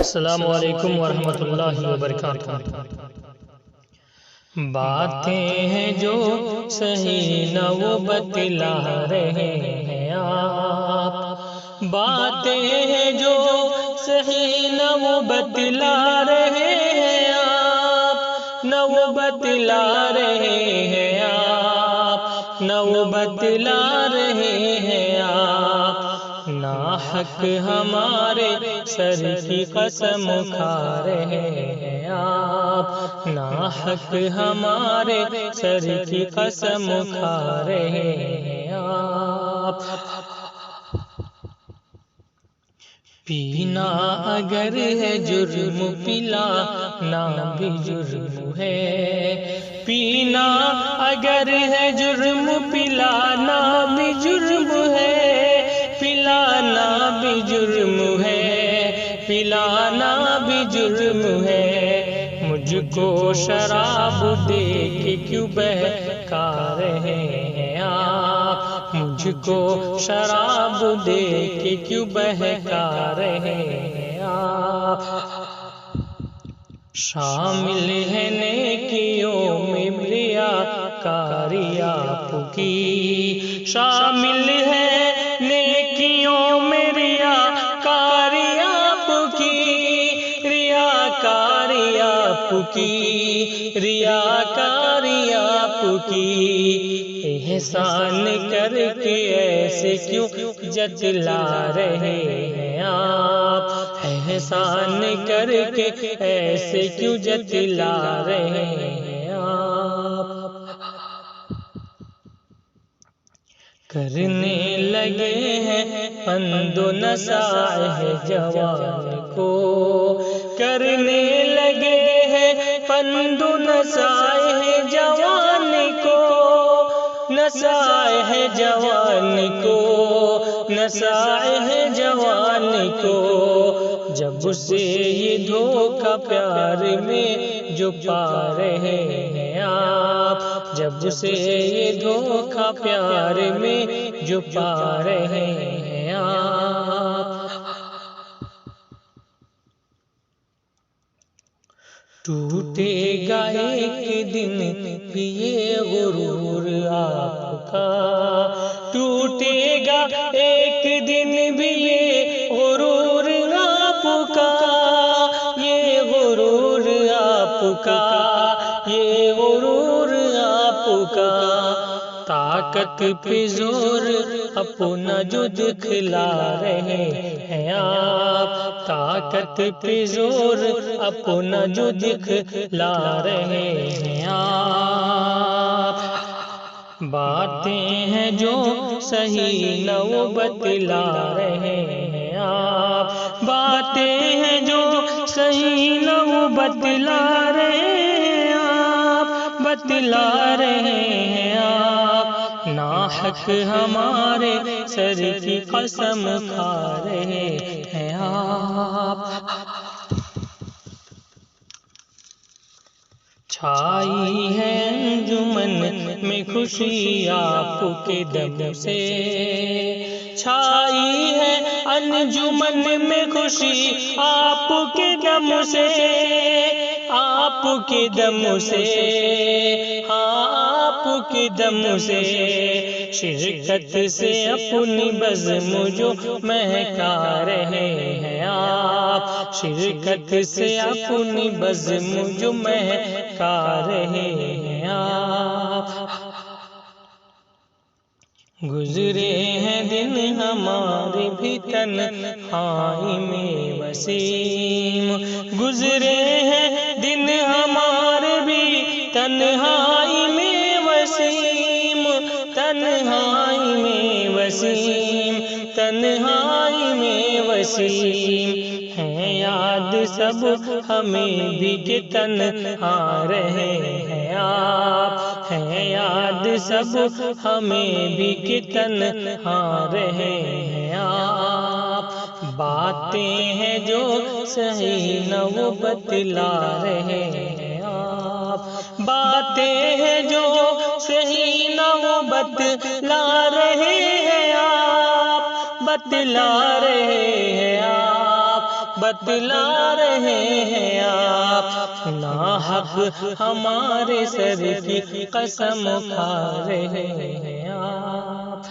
السلام علیکم ورحمۃ اللہ وبرکاتہ۔ باتیں ہیں جو صحیح نہ وہ بتلا رہے ہیں آپ، باتیں ہیں جو صحیح نہ وہ بتلا رہے ہیں آپ، نہ وہ بتلا رہے ہیں آپ، نہ وہ بتلا رہے ہیں آپ۔ ناحق ہمارے سر کی قسم کھا رہے ہیں آپ، ناحق ہمارے سر کی قسم کھا رہے ہیں آپ۔ پینا اگر ہے جرم پلانا بھی جرم ہے، پینا اگر ہے جرم پلانا بھی جرم ہے، پلانا بھی جرم ہے، پلانا بھی جرم ہے۔ مجھ کو شراب دے کے کیوں بہکا رہے ہیں آپ، مجھ کو شراب دے کے کیوں بہکا رہے ہیں آپ۔ شامل ہے نیکیوں میں ریاکاری آپ کی، شامل ہے نیکیوں میں ریاکاری آپ کی، ریاکاری آپ کی، ریاکاری آپ کی۔ احسان کر کے ایسے کیوں جتلا رہے ہیں آپ، احسان کر کے ایسے کیوں جتلا رہے ہیں آپ۔ کرنے لگے ہیں پند و نصائح جوان کو، کرنے لگے ہیں پند و نصائح جوان کو، نصائح جوان کو، نصائح جوان کو۔ جب سے یہ دھوکہ پیار میں جو پا رہے ہیں آپ، جب سے یہ دھوکہ پیار میں جو پا رہے ہیں آپ۔ ٹوٹے گا ایک دن بھی یہ غرور آپ کا، ٹوٹے گا ایک دن بھی یہ غرور آپ کا، یہ غرور آپ کا، یہ غرور آپ کا۔ طاقت پہ زور اپنا جو دکھلا رہے ہیں آپ، طاقت پہ زور اپنا جو دکھلا رہے ہیں آپ۔ باتیں ہیں جو صحیح نہ وہ بتلا رہے ہیں آپ، باتیں ہیں جو صحیح نہ وہ بتلا رہے ہیں آپ، بتلا رہے ہیں آپ۔ ناحق ہمارے سر کی قسم کھا رہے ہیں آپ۔ چھائی ہے انجمن میں خوشی آپ کے دم سے، چھائی ہے انجمن میں خوشی آپ کے دم سے، آپ کے دم سے، ہاں آپ کے دم سے۔ شرکت سے اپنی بزم جو مہکا رہے ہیں آپ، شرکت سے اپنی بزم جو مہکا رہے ہیں آپ۔ گزرے ہیں دن ہمارے بھی تنہائی میں وسیم، گزرے ہیں دن ہمارے بھی تنہائی میں وسیم، تنہائی میں وسیم، تنہائی میں وسیم۔ ہیں یاد سب ہمیں بھی کہ تنہا رہے ہیں آپ، ہیں یاد سب ہمیں بھی کہ تنہا رہے ہیں آپ۔ باتیں ہیں جو صحیح نہ وہ بتلا رہے ہیں آپ، باتیں ہیں جو صحیح نہ وہ بتلا رہے ہیں آپ، بتلا رہے ہیں آپ۔ بتلا رہے ہیں آپ، ناحق ہمارے سر کی قسم کھا رہے ہیں آپ۔